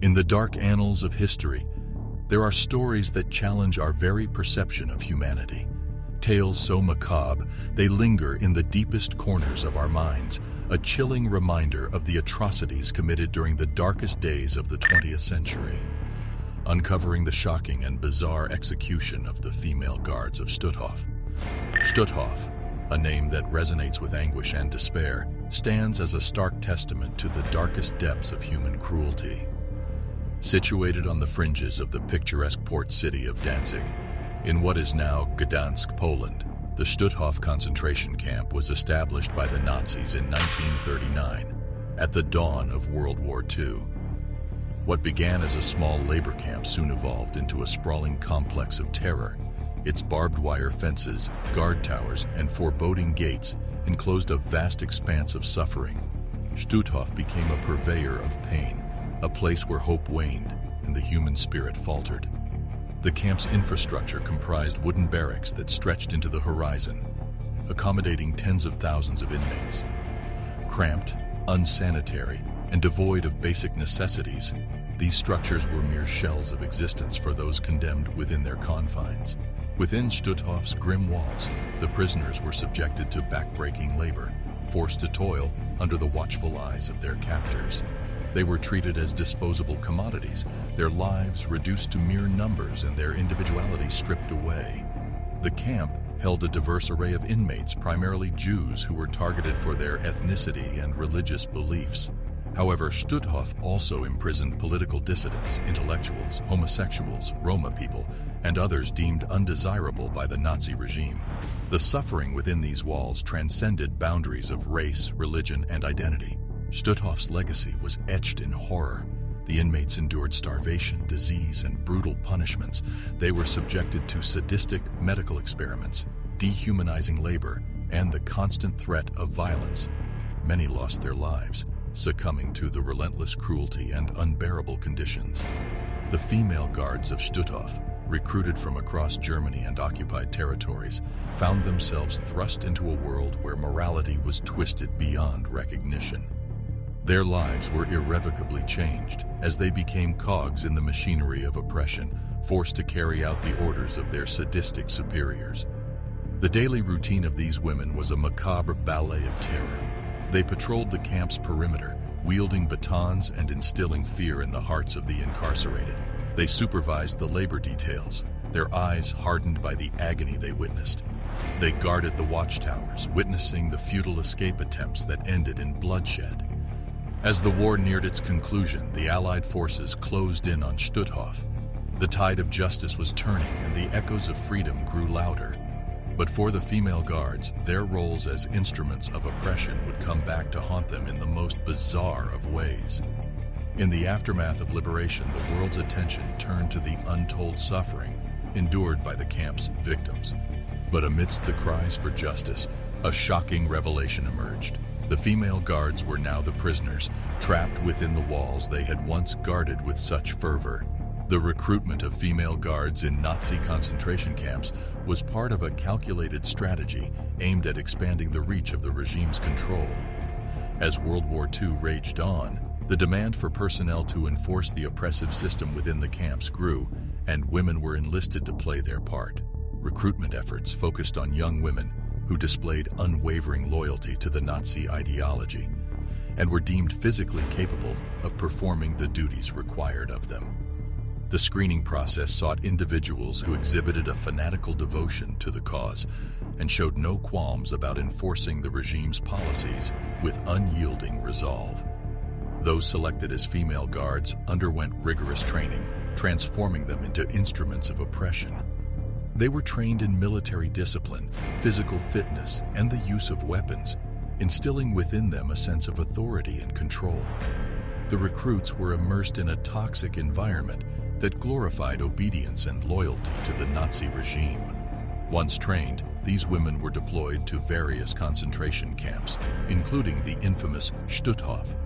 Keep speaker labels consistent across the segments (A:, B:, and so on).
A: In the dark annals of history, there are stories that challenge our very perception of humanity. Tales so macabre, they linger in the deepest corners of our minds, a chilling reminder of the atrocities committed during the darkest days of the 20th century. Uncovering the shocking and bizarre execution of the female guards of Stutthof. Stutthof, a name that resonates with anguish and despair, stands as a stark testament to the darkest depths of human cruelty. Situated on the fringes of the picturesque port city of Danzig, in what is now Gdansk, Poland, the Stutthof concentration camp was established by the Nazis in 1939, at the dawn of World War II. What began as a small labor camp soon evolved into a sprawling complex of terror. Its barbed wire fences, guard towers, and foreboding gates enclosed a vast expanse of suffering. Stutthof became a purveyor of pain, a place where hope waned and the human spirit faltered. The camp's infrastructure comprised wooden barracks that stretched into the horizon, accommodating tens of thousands of inmates. Cramped, unsanitary, and devoid of basic necessities, these structures were mere shells of existence for those condemned within their confines. Within Stutthof's grim walls, the prisoners were subjected to backbreaking labor, forced to toil under the watchful eyes of their captors. They were treated as disposable commodities, their lives reduced to mere numbers and their individuality stripped away. The camp held a diverse array of inmates, primarily Jews, who were targeted for their ethnicity and religious beliefs. However, Stutthof also imprisoned political dissidents, intellectuals, homosexuals, Roma people, and others deemed undesirable by the Nazi regime. The suffering within these walls transcended boundaries of race, religion, and identity. Stutthof's legacy was etched in horror. The inmates endured starvation, disease, and brutal punishments. They were subjected to sadistic medical experiments, dehumanizing labor, and the constant threat of violence. Many lost their lives, succumbing to the relentless cruelty and unbearable conditions. The female guards of Stutthof, recruited from across Germany and occupied territories, found themselves thrust into a world where morality was twisted beyond recognition. Their lives were irrevocably changed as they became cogs in the machinery of oppression, forced to carry out the orders of their sadistic superiors. The daily routine of these women was a macabre ballet of terror. They patrolled the camp's perimeter, wielding batons and instilling fear in the hearts of the incarcerated. They supervised the labor details, their eyes hardened by the agony they witnessed. They guarded the watchtowers, witnessing the futile escape attempts that ended in bloodshed. As the war neared its conclusion, the Allied forces closed in on Stutthof. The tide of justice was turning and the echoes of freedom grew louder. But for the female guards, their roles as instruments of oppression would come back to haunt them in the most bizarre of ways. In the aftermath of liberation, the world's attention turned to the untold suffering endured by the camp's victims. But amidst the cries for justice, a shocking revelation emerged. The female guards were now the prisoners, trapped within the walls they had once guarded with such fervor. The recruitment of female guards in Nazi concentration camps was part of a calculated strategy aimed at expanding the reach of the regime's control. As World War II raged on, the demand for personnel to enforce the oppressive system within the camps grew, and women were enlisted to play their part. Recruitment efforts focused on young women who displayed unwavering loyalty to the Nazi ideology and were deemed physically capable of performing the duties required of them. The screening process sought individuals who exhibited a fanatical devotion to the cause and showed no qualms about enforcing the regime's policies with unyielding resolve. Those selected as female guards underwent rigorous training, transforming them into instruments of oppression. They were trained in military discipline, physical fitness, and the use of weapons, instilling within them a sense of authority and control. The recruits were immersed in a toxic environment that glorified obedience and loyalty to the Nazi regime. Once trained, these women were deployed to various concentration camps, including the infamous Stutthof.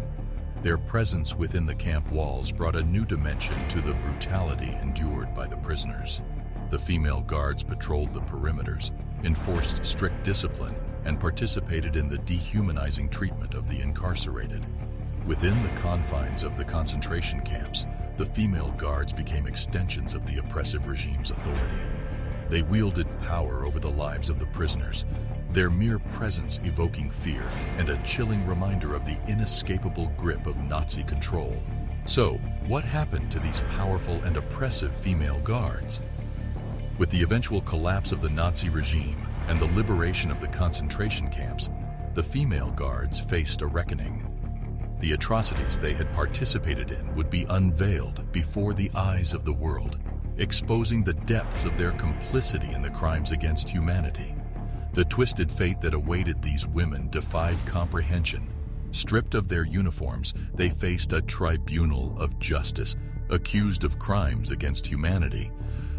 A: Their presence within the camp walls brought a new dimension to the brutality endured by the prisoners. The female guards patrolled the perimeters, enforced strict discipline, and participated in the dehumanizing treatment of the incarcerated. Within the confines of the concentration camps, the female guards became extensions of the oppressive regime's authority. They wielded power over the lives of the prisoners, their mere presence evoking fear and a chilling reminder of the inescapable grip of Nazi control. So, what happened to these powerful and oppressive female guards? With the eventual collapse of the Nazi regime and the liberation of the concentration camps, the female guards faced a reckoning. The atrocities they had participated in would be unveiled before the eyes of the world, exposing the depths of their complicity in the crimes against humanity. The twisted fate that awaited these women defied comprehension. Stripped of their uniforms, they faced a tribunal of justice, accused of crimes against humanity.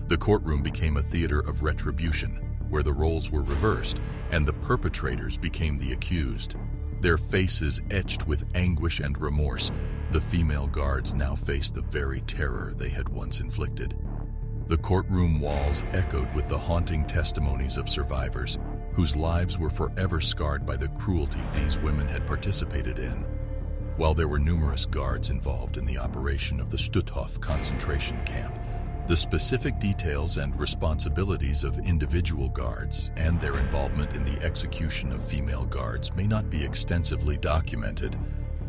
A: The courtroom became a theater of retribution, where the roles were reversed and the perpetrators became the accused. Their faces etched with anguish and remorse, the female guards now faced the very terror they had once inflicted. The courtroom walls echoed with the haunting testimonies of survivors, whose lives were forever scarred by the cruelty these women had participated in. While there were numerous guards involved in the operation of the Stutthof concentration camp, the specific details and responsibilities of individual guards and their involvement in the execution of female guards may not be extensively documented.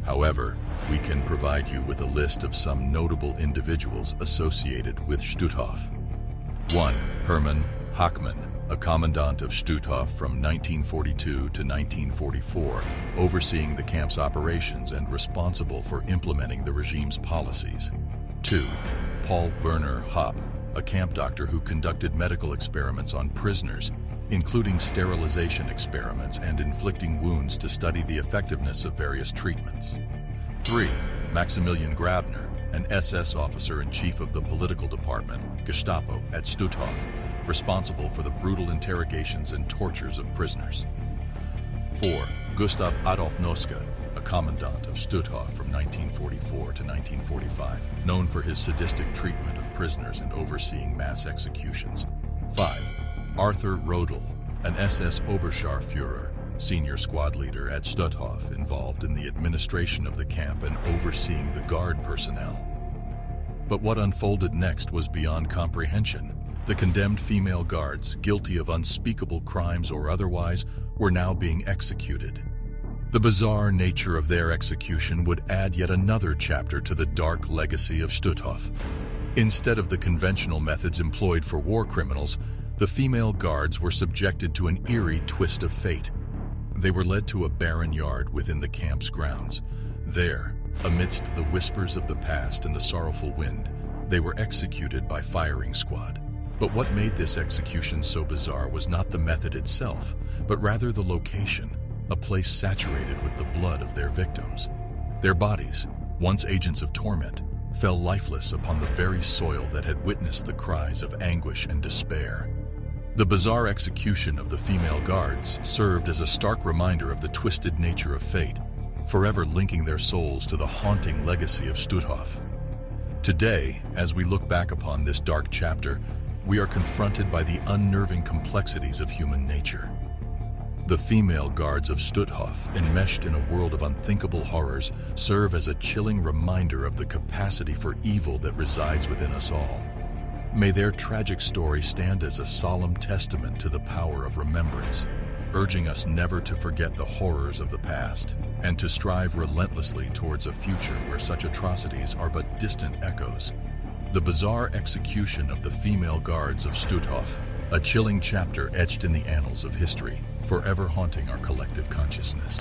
A: However, we can provide you with a list of some notable individuals associated with Stutthof. 1. Hermann Hackmann, a commandant of Stutthof from 1942 to 1944, overseeing the camp's operations and responsible for implementing the regime's policies. 2. Paul Werner Hopp, a camp doctor who conducted medical experiments on prisoners, including sterilization experiments and inflicting wounds to study the effectiveness of various treatments. 3. Maximilian Grabner, an SS officer-in-chief of the political department, Gestapo, at Stutthof, responsible for the brutal interrogations and tortures of prisoners. 4. Gustav Adolf Noske, a commandant of Stutthof from 1944 to 1945, known for his sadistic treatment of prisoners and overseeing mass executions. 5. Arthur Rodel, an SS Oberscharführer, senior squad leader at Stutthof, involved in the administration of the camp and overseeing the guard personnel. But what unfolded next was beyond comprehension. The condemned female guards, guilty of unspeakable crimes or otherwise, were now being executed. The bizarre nature of their execution would add yet another chapter to the dark legacy of Stutthof. Instead of the conventional methods employed for war criminals, the female guards were subjected to an eerie twist of fate. They were led to a barren yard within the camp's grounds. There, amidst the whispers of the past and the sorrowful wind, they were executed by firing squad. But what made this execution so bizarre was not the method itself, but rather the location, a place saturated with the blood of their victims. Their bodies, once agents of torment, fell lifeless upon the very soil that had witnessed the cries of anguish and despair. The bizarre execution of the female guards served as a stark reminder of the twisted nature of fate, forever linking their souls to the haunting legacy of Stutthof. Today, as we look back upon this dark chapter, we are confronted by the unnerving complexities of human nature. The female guards of Stutthof, enmeshed in a world of unthinkable horrors, serve as a chilling reminder of the capacity for evil that resides within us all. May their tragic story stand as a solemn testament to the power of remembrance, urging us never to forget the horrors of the past and to strive relentlessly towards a future where such atrocities are but distant echoes. The bizarre execution of the female guards of Stutthof, a chilling chapter etched in the annals of history, forever haunting our collective consciousness.